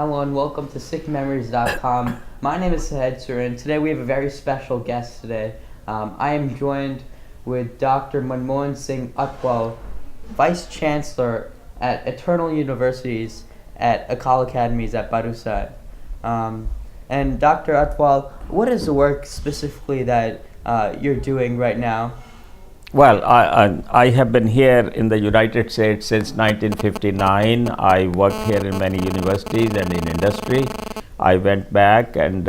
Hello and welcome to SikhMemories.com. My name is Sahedser and today we have a very special guest today. I am joined with Dr. Manmohan Singh Atwal, Vice Chancellor at Eternal Universities at Akal Academies at Barusat. And Dr. Atwal, what is the work specifically that you're doing right now? Well, I have been here in the United States since 1959. I worked here in many universities and in industry. I went back and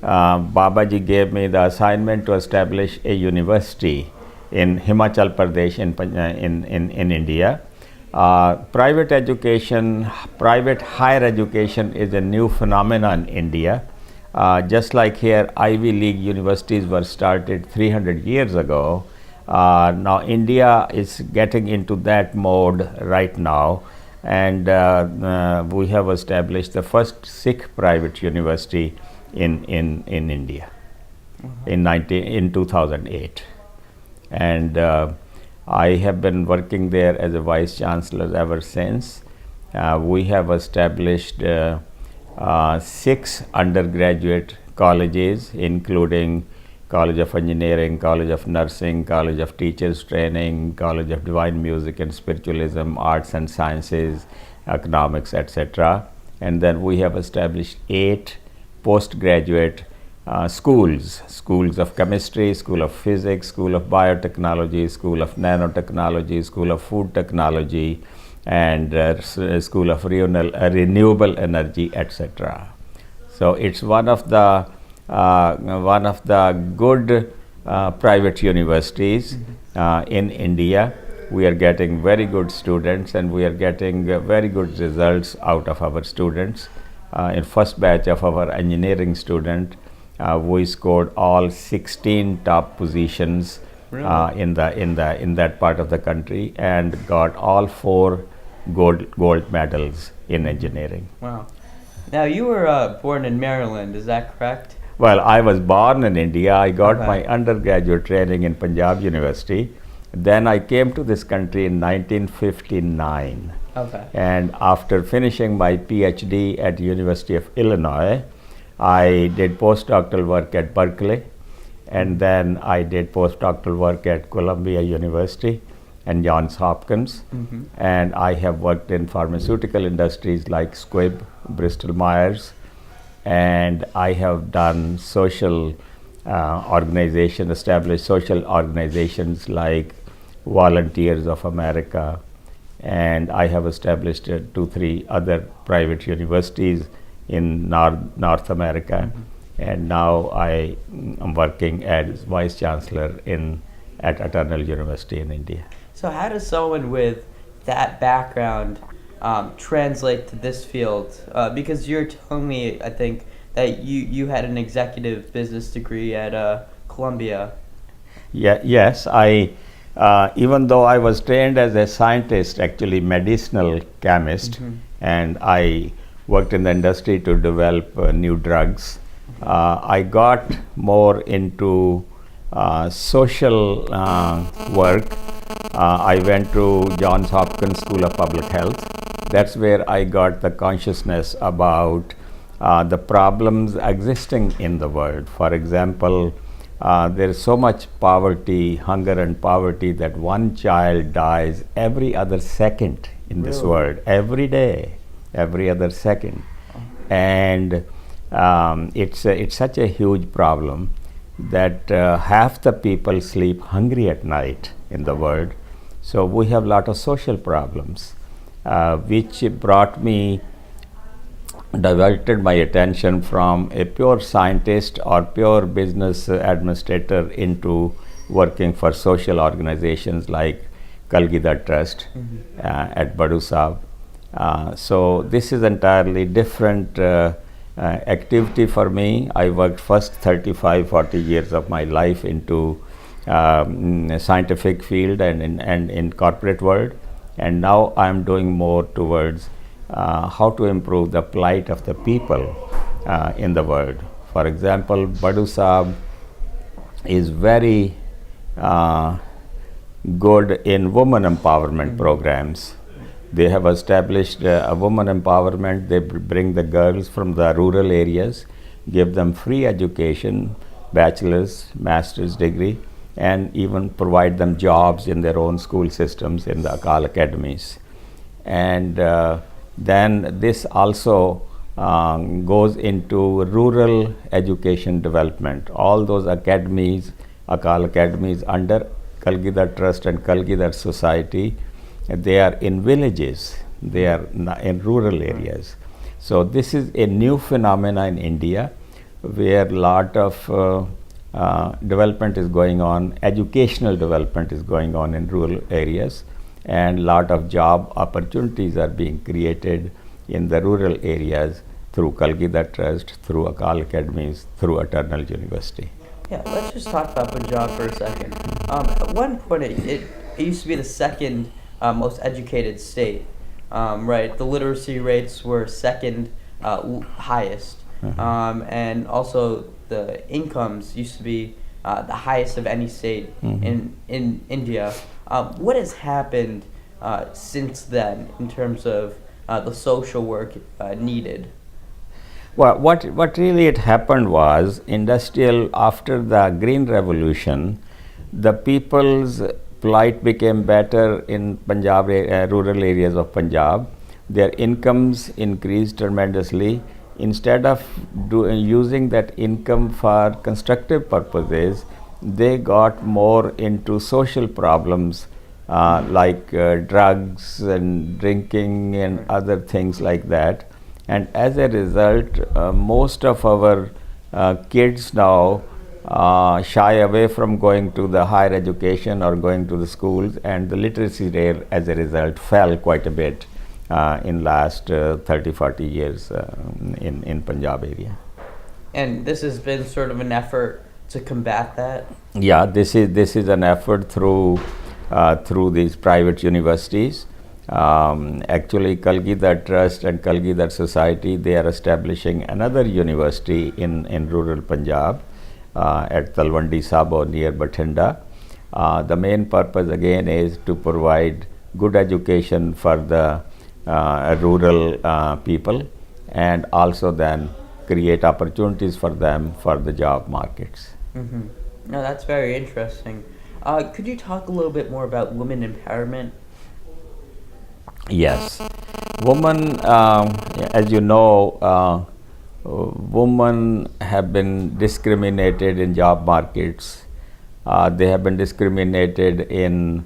Babaji gave me the assignment to establish a university in Himachal Pradesh in India. Private education, private higher education is a new phenomenon in India. Just like here, Ivy League universities were started 300 years ago. Now India is getting into that mode right now, and we have established the first Sikh private university in India in 2008, and I have been working there as a vice chancellor ever since. We have established 6 undergraduate colleges, including College of Engineering, College of Nursing, College of Teachers Training, College of Divine Music and Spiritualism, Arts and Sciences, Economics, etc. And then we have established 8 postgraduate schools of Chemistry, School of Physics, School of Biotechnology, School of Nanotechnology, School of Food Technology, and School of Renewable Energy, etc. So it's one of the good private universities in India. We are getting very good students, and we are getting very good results out of our students. In first batch of our engineering student, we scored all 16 top positions. Really? in that part of the country, and got all 4 gold medals in engineering. Wow. Now you were born in Maryland, is that correct? Well, I was born in India. I got my undergraduate training in Punjab University. Then I came to this country in 1959. Okay. And after finishing my PhD at University of Illinois, I did postdoctoral work at Berkeley, and then I did postdoctoral work at Columbia University and Johns Hopkins. Mm-hmm. And I have worked in pharmaceutical industries like Squibb, Bristol Myers, and I have done social established social organizations like Volunteers of America, and I have established 2-3 other private universities in North America. Mm-hmm. And now I am working as Vice Chancellor at Eternal University in India. So how does someone with that background translate to this field? Because you're telling me, I think, that you had an executive business degree at Columbia. Yes, I even though I was trained as a scientist, actually medicinal chemist, mm-hmm. and I worked in the industry to develop new drugs. I got more into social work. I went to Johns Hopkins School of Public Health. That's where I got the consciousness about the problems existing in the world. For example, there is so much poverty, hunger and poverty, that one child dies every other second in this world, every day, every other second. And it's such a huge problem that half the people sleep hungry at night in the world. So we have a lot of social problems, which diverted my attention from a pure scientist or pure business administrator into working for social organizations like Kalgidar Trust, mm-hmm. At Barusat. So this is entirely different activity for me. I worked first 35-40 years of my life into scientific field and in corporate world, and now I am doing more towards how to improve the plight of the people in the world. For example, Barusat is very good in women empowerment programs. They have established a woman empowerment. They bring the girls from the rural areas, give them free education, bachelor's, master's degree, and even provide them jobs in their own school systems in the Akal academies. And then this also goes into rural education development. All those academies, Akal academies under Kalgidar Trust and Kalgidar Society, they are in villages, they are in rural areas. So this is a new phenomena in India where a lot of development is going on, educational development is going on in rural areas, and lot of job opportunities are being created in the rural areas through Kalgidar Trust, through Akal academies, through Eternal University. Yeah, let's just talk about Punjab for a second. At one point, it used to be the second most educated state, right? The literacy rates were second highest, and also the incomes used to be the highest of any state in India. What has happened since then in terms of the social work needed? Well, what really it happened was after the Green Revolution, the people's plight became better in Punjab, rural areas of Punjab. Their incomes increased tremendously. Instead of using that income for constructive purposes, they got more into social problems like drugs and drinking and other things like that. And as a result, most of our kids now shy away from going to the higher education or going to the schools, and the literacy rate as a result fell quite a bit in last 30-40 years in Punjab area. And this has been sort of an effort to combat that? Yeah, this is an effort through these private universities. Actually, Kalgidar Trust and Kalgidar Society, they are establishing another university in rural Punjab at Talwandi Sabo near Bathinda. The main purpose again is to provide good education for the rural people, and also then create opportunities for them for the job markets. No, that's very interesting. Could you talk a little bit more about women empowerment? Yes, women, as you know, women have been discriminated in job markets. They have been discriminated in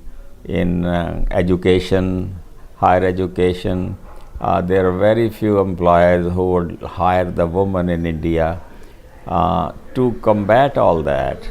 education, higher education. There are very few employers who would hire the woman in India. To combat all that,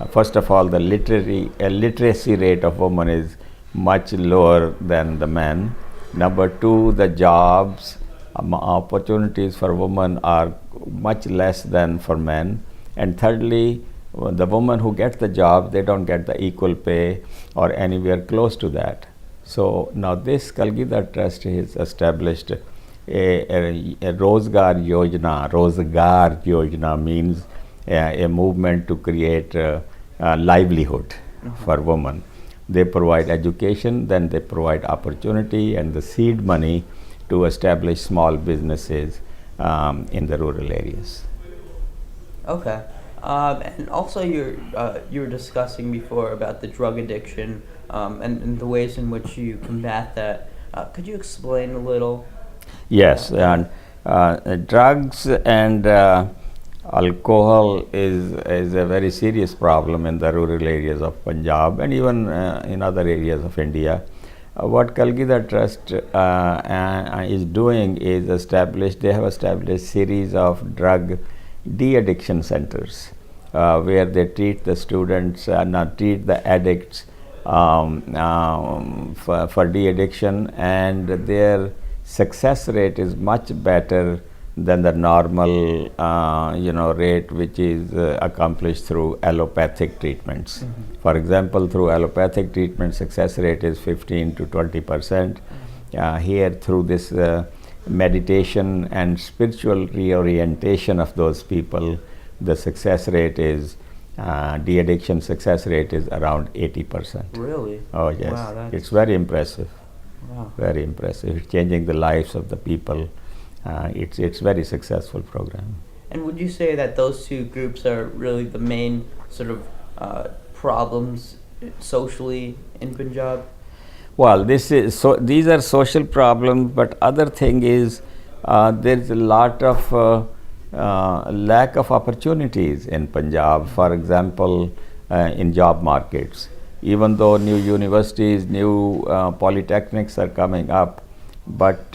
first of all, the literacy rate of women is much lower than the men. Number two, the jobs opportunities for women are much less than for men. And thirdly, the women who get the job, they don't get the equal pay or anywhere close to that. So now this Kalgidar Trust has established a Rozgar Yojana. Rozgar Yojana means a movement to create livelihood for women. They provide education, then they provide opportunity and the seed money to establish small businesses in the rural areas. Okay. And also you were discussing before about the drug addiction and the ways in which you combat that. Could you explain a little? Yes, and drugs and alcohol is a very serious problem in the rural areas of Punjab and even in other areas of India. What Kalgidar Trust is doing is they have established series of drug de-addiction centers where they treat the students, treat the addicts for de-addiction, and their success rate is much better than the normal rate which is accomplished through allopathic treatments. For example, through allopathic treatment, success rate is 15 to 20%. Here, through this meditation and spiritual reorientation of those people, the success rate is de-addiction success rate is around 80%. Really? Oh yes, Wow, it's very impressive. Wow. Very impressive. It's changing the lives of the people. It's very successful program. And would you say that those two groups are really the main sort of problems socially in Punjab? Well, this is so. These are social problems, but other thing is there's a lot of lack of opportunities in Punjab. For example, in job markets, even though new universities, new polytechnics are coming up, but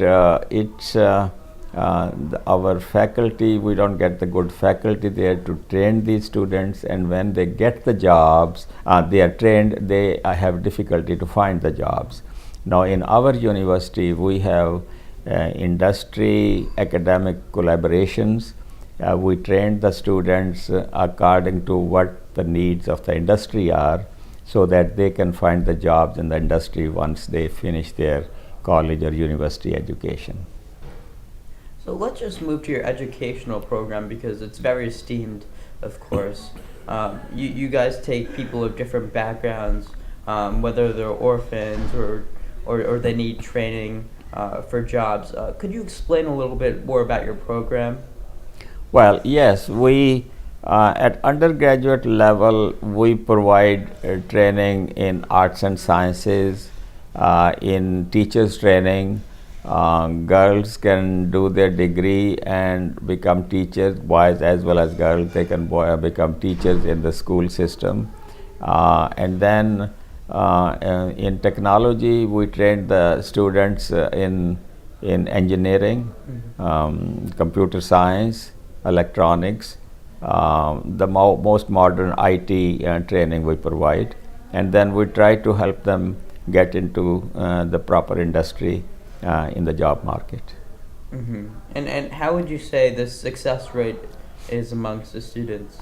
our faculty, we don't get the good faculty there to train these students, and when they get the jobs, they are trained, they have difficulty to find the jobs. Now in our university we have industry academic collaborations. We train the students according to what the needs of the industry are, so that they can find the jobs in the industry once they finish their college or university education. So let's just move to your educational program, because it's very esteemed, of course. You guys take people of different backgrounds, whether they're orphans or they need training for jobs. Could you explain a little bit more about your program? Well, yes, we at undergraduate level we provide training in arts and sciences, in teachers training. Girls can do their degree and become teachers, boys as well as girls, they can become teachers in the school system. And then in technology we train the students in engineering, computer science, electronics, the most modern IT training we provide, and then we try to help them get into the proper industry in the job market. Mm-hmm. And how would you say the success rate is amongst the students?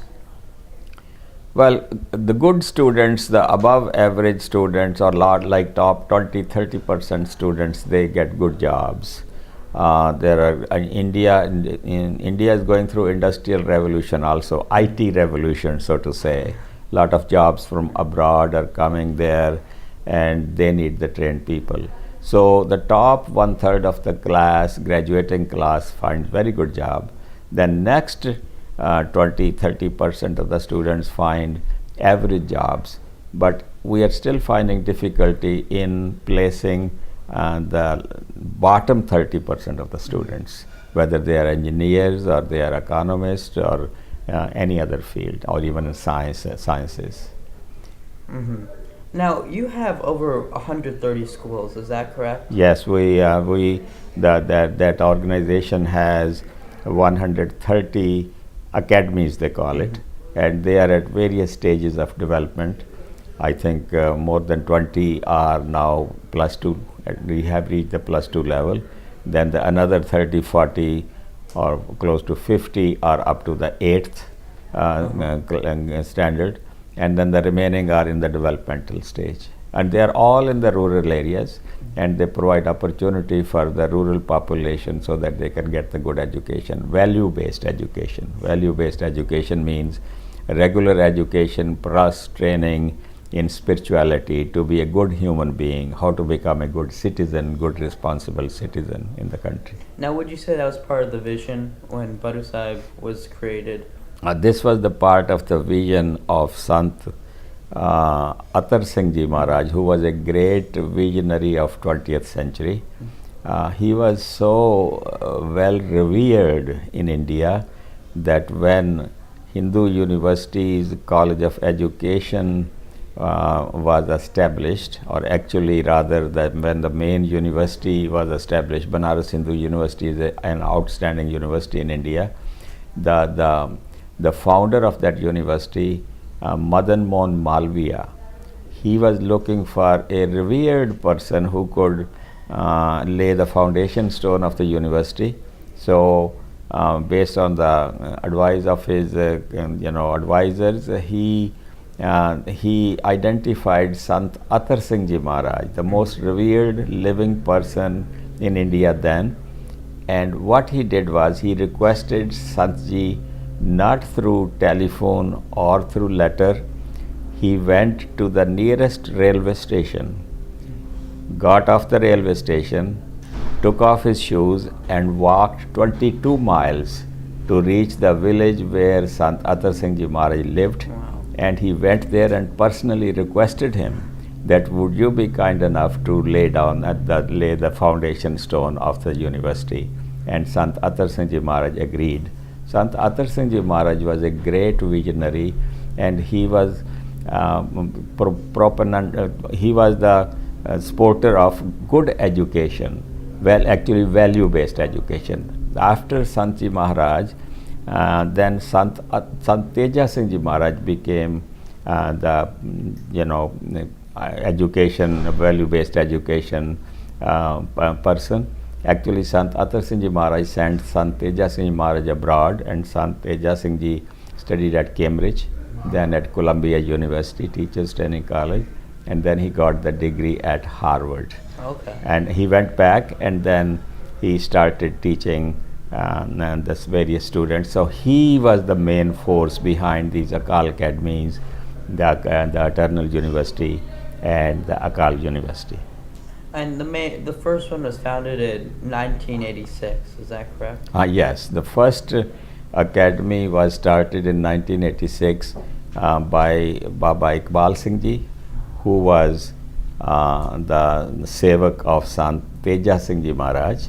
Well, the good students, the above average students, or like top 20-30% students, they get good jobs. There are India is going through industrial revolution, also IT revolution, so to say. Lot of jobs from abroad are coming there, and they need the trained people. So the top 1/3 of the class, graduating class, finds very good job. Then next 20-30% of the students find average jobs, but we are still finding difficulty in placing the bottom 30% of the students, whether they are engineers or they are economists or any other field, or even in sciences. Mm-hmm. Now you have over 130 schools. Is that correct? Yes, that organization has 130 academies, they call it, and they are at various stages of development. I think more than 20 are now +2. We have reached the +2 level. Then another 30-40 or close to 50 are up to the 8th standard, and then the remaining are in the developmental stage. And they are all in the rural areas, and they provide opportunity for the rural population so that they can get the good education, value-based education. Value-based education means regular education plus training in spirituality, to be a good human being, how to become a good citizen, good responsible citizen in the country. Now, would you say that was part of the vision when Baru Sahib was created? This was the part of the vision of Sant Atar Sanji Maharaj, who was a great visionary of 20th century. He was so well revered in India that when Hindu University's College of Education was established, or actually rather when the main university was established, Banaras Hindu University is an outstanding university in India. The founder of that university, Manmohan Malviya, he was looking for a revered person who could lay the foundation stone of the university. So based on the advice of his advisors, he identified Sant Atar Sanji Maharaj, the most revered living person in India then. And what he did was, he requested Sanji not through telephone or through letter. He went to the nearest railway station, got off the railway station, took off his shoes, and walked 22 miles to reach the village where Sant Atar Singh Ji Maharaj lived. Wow. And he went there and personally requested him that would you be kind enough to lay the foundation stone of the university. And Sant Atar Singh Ji Maharaj agreed. Sant Atar Singh Ji Maharaj was a great visionary, and he was he was the supporter of good education, actually value-based education. After Sanji Maharaj, then Sant Teja Singh Ji Maharaj became the education, value-based education person. Actually, Sant Atar Singh Ji Maharaj sent Sant Teja Singh Ji Maharaj abroad, and Sant Teja Singh Ji studied at Cambridge, then at Columbia University Teachers Training College, and then he got the degree at Harvard. Okay. And he went back, and then he started teaching this various students. So he was the main force behind these Akal academies, the Eternal University and the Akal University. And the first one was founded in 1986, is that correct? Yes, the first academy was started in 1986 by Baba Iqbal Singh Ji, who was the sevak of Sant Teja Singh Ji Maharaj.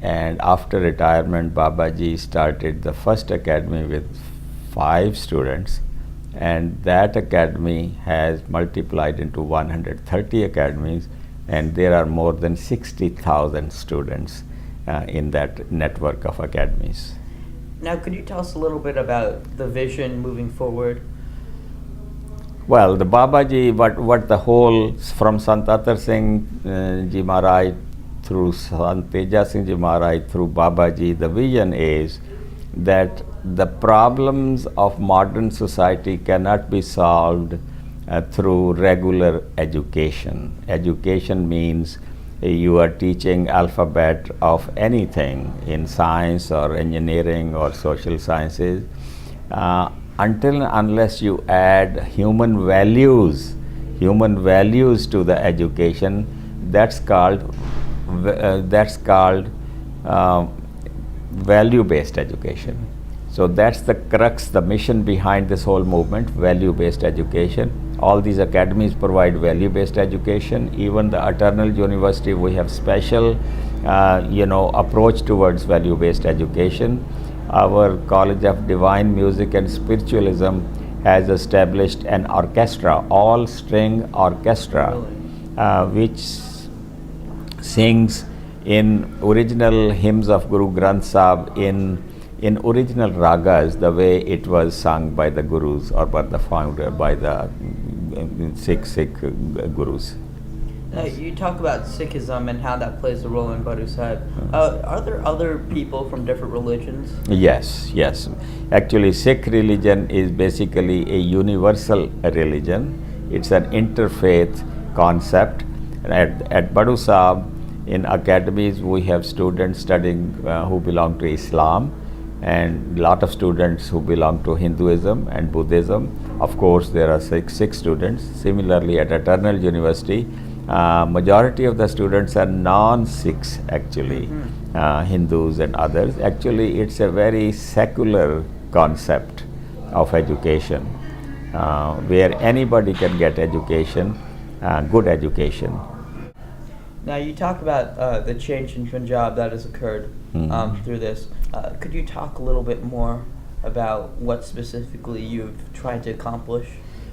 And after retirement, Babaji started the first academy with 5 students, and that academy has multiplied into 130 academies, and there are more than 60,000 students in that network of academies. Now, could you tell us a little bit about the vision moving forward? Well, the Babaji, what the whole, from Sant Atar Singh Ji Maharaj through Sant Teja Singh Ji Maharaj through Babaji, the vision is that the problems of modern society cannot be solved through regular education. Education means you are teaching alphabet of anything in science or engineering or social sciences. Until and unless you add human values to the education, that's called value-based education. So that's the crux, the mission behind this whole movement, value-based education. All these academies provide value-based education. Even the Eternal University, we have special approach towards value-based education. Our College of Divine Music and Spiritualism has established an orchestra, all-string orchestra, which sings in original hymns of Guru Granth Sahib in original ragas, the way it was sung by the gurus or by the founder, by the Sikh gurus. You talk about Sikhism and how that plays a role in Buddha Sahib. Are there other people from different religions? Yes. Actually, Sikh religion is basically a universal religion. It's an interfaith concept. At Buddha Sahib, in academies, we have students studying who belong to Islam, and a lot of students who belong to Hinduism and Buddhism. Of course, there are Sikh students. Similarly, at Eternal University, majority of the students are non-Sikhs actually, Hindus and others. Actually, it's a very secular concept of education, where anybody can get education, good education. Now, you talk about the change in Punjab that has occurred through this. Could you talk a little bit more about what specifically you've tried to accomplish?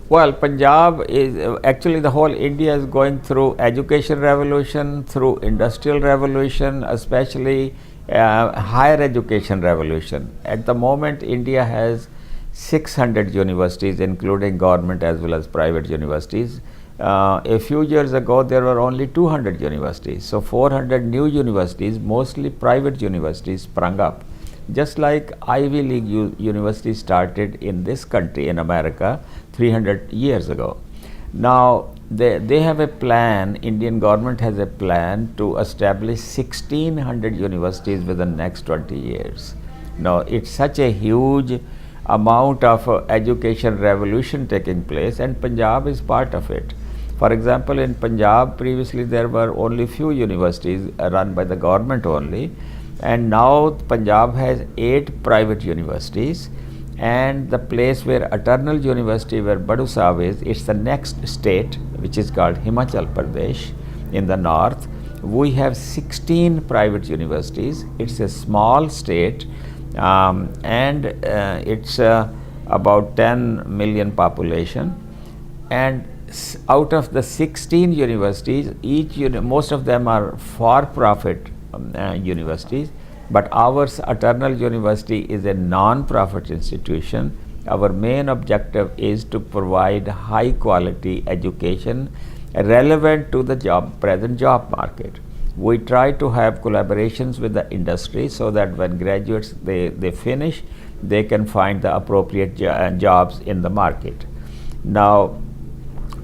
Well, Punjab is actually, the whole India is going through education revolution, through industrial revolution, especially higher education revolution. At the moment, India has 600 universities, including government as well as private universities. A few years ago, there were only 200 universities. So 400 new universities, mostly private universities, sprung up. Just like Ivy League universities started in this country, in America, 300 years ago. Now, they have a plan, Indian government has a plan to establish 1600 universities within the next 20 years. Now, it's such a huge amount of education revolution taking place, and Punjab is part of it. For example, in Punjab, previously there were only few universities run by the government only, and now Punjab has 8 private universities. And the place where Eternal University, where Badu Sahib is, it's the next state, which is called Himachal Pradesh in the north. We have 16 private universities. It's a small state, and it's about 10 million population. And out of the 16 universities, most of them are for-profit universities, but ours, Eternal University, is a non-profit institution. Our main objective is to provide high-quality education relevant to the present job market. We try to have collaborations with the industry so that when graduates they finish, they can find the appropriate jobs in the market. Now,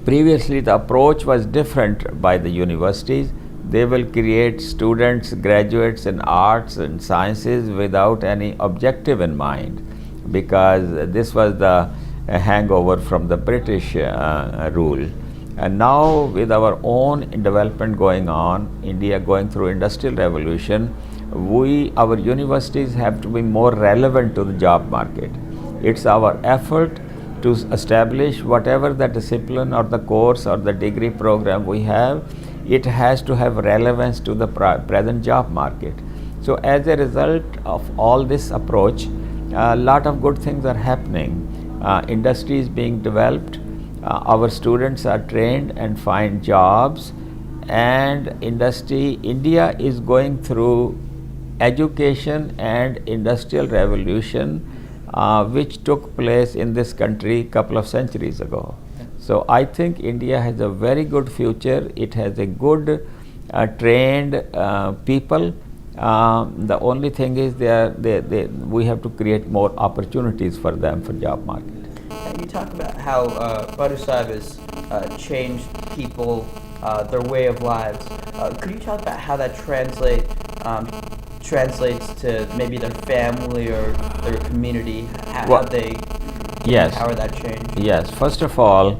previously the approach was different by the universities. They will create students, graduates in arts and sciences without any objective in mind, because this was the hangover from the British rule. And now, with our own development going on, India going through industrial revolution, our universities have to be more relevant to the job market. It's our effort to establish whatever the discipline or the course or the degree program we have, it has to have relevance to the present job market. So as a result of all this approach, a lot of good things are happening. Industry is being developed, our students are trained and find jobs, and India is going through education and industrial revolution, which took place in this country a couple of centuries ago. So I think India has a very good future. It has a good trained people. The only thing is we have to create more opportunities for them for job market. You talk about how Badu Sahib has changed people, their way of lives. Could you talk about how that translates to maybe their family or their community? How they empower that change? Yes. First of all,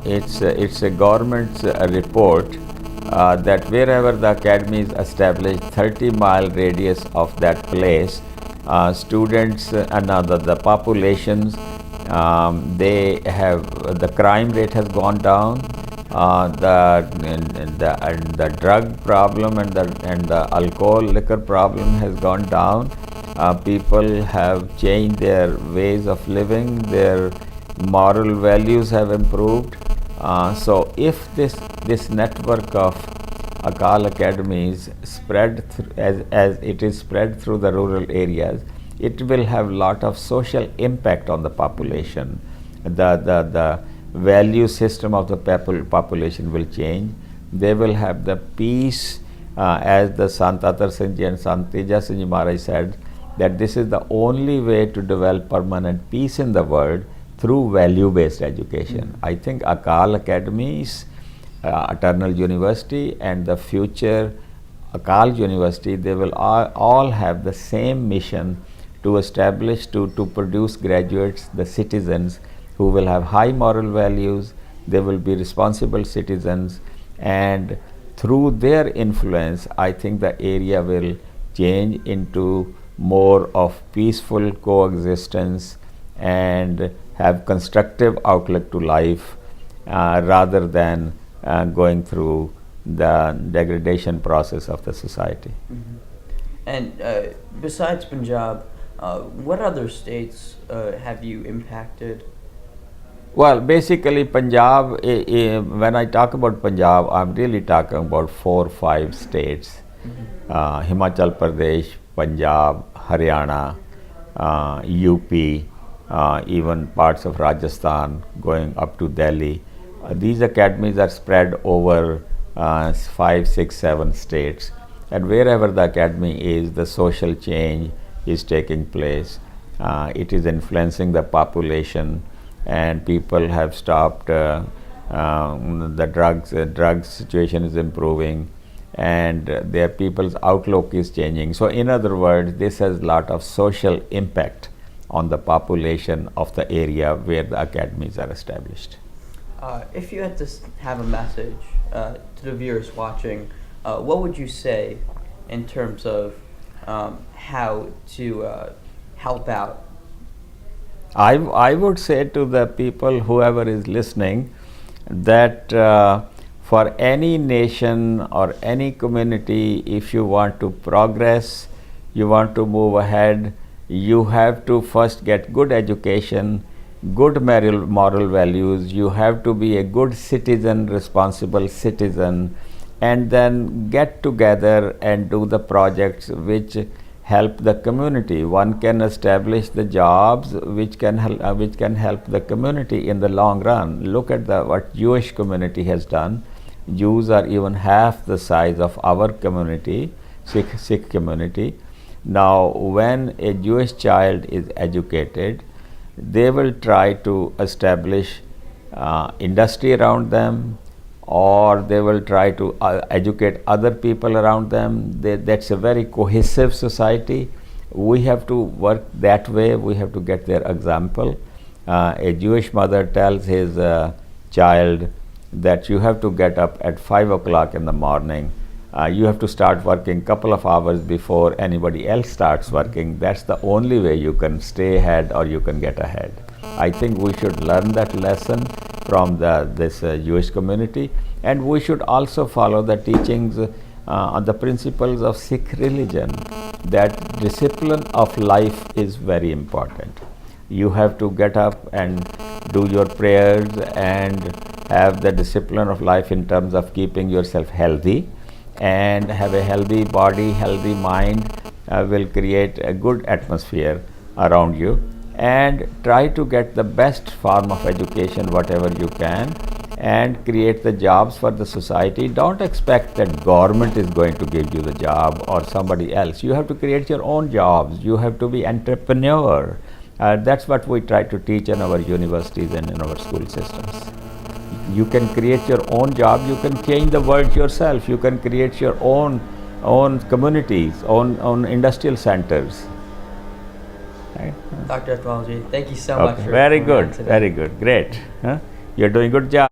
it's a government's report that wherever the academy is established, 30-mile radius of that place, students and the populations, the crime rate has gone down, the drug problem and the alcohol liquor problem has gone down. People have changed their ways of living, their moral values have improved. So if this network of Akal academies spread as it is spread through the rural areas, it will have lot of social impact on the population. The value system of the population will change. They will have the peace, as the Sant Atar Sanji and Sant Sanji Maharaj said, that this is the only way to develop permanent peace in the world, through value-based education. I think Akal academies, Eternal University and the future Akal University, they will all have the same mission to establish, to produce graduates, the citizens who will have high moral values, they will be responsible citizens, and through their influence, I think the area will change into more of peaceful coexistence and have constructive outlook to life, rather than going through the degradation process of the society. Mm-hmm. And besides Punjab, what other states have you impacted? Well, basically Punjab, when I talk about Punjab, I'm really talking about 4 or 5 states. Mm-hmm. Himachal Pradesh, Punjab, Haryana, UP, even parts of Rajasthan going up to Delhi. These academies are spread over 5, 6, 7 states, and wherever the academy is, the social change is taking place. It is influencing the population, and people have stopped the drugs situation is improving, and their people's outlook is changing. So in other words, this has a lot of social impact on the population of the area where the academies are established. If you had to have a message to the viewers watching, what would you say in terms of how to help out? I would say to the people, whoever is listening, that for any nation or any community, if you want to progress, you want to move ahead, you have to first get good education, good moral values, you have to be a good citizen, responsible citizen, and then get together and do the projects which help the community. One can establish the jobs which can help the community in the long run. Look at what Jewish community has done. Jews are even half the size of our community, Sikh community. Now, when a Jewish child is educated, they will try to establish industry around them, or they will try to educate other people around them. That's a very cohesive society. We have to work that way. We have to get their example. A Jewish mother tells his child that you have to get up at 5 o'clock in the morning. You have to start working couple of hours before anybody else starts working. That's the only way you can stay ahead or you can get ahead. I think we should learn that lesson from this Jewish community, and we should also follow the teachings on the principles of Sikh religion, that discipline of life is very important. You have to get up and do your prayers and have the discipline of life in terms of keeping yourself healthy, and have a healthy body, healthy mind will create a good atmosphere around you. And try to get the best form of education whatever you can, and create the jobs for the society. Don't expect that government is going to give you the job or somebody else. You have to create your own jobs. You have to be entrepreneur. That's what we try to teach in our universities and in our school systems. You can create your own job. You can change the world yourself. You can create your own communities, own industrial centers. Right. Dr. Atwal, thank you so much for very coming on good, today. very good, great. You're doing good job.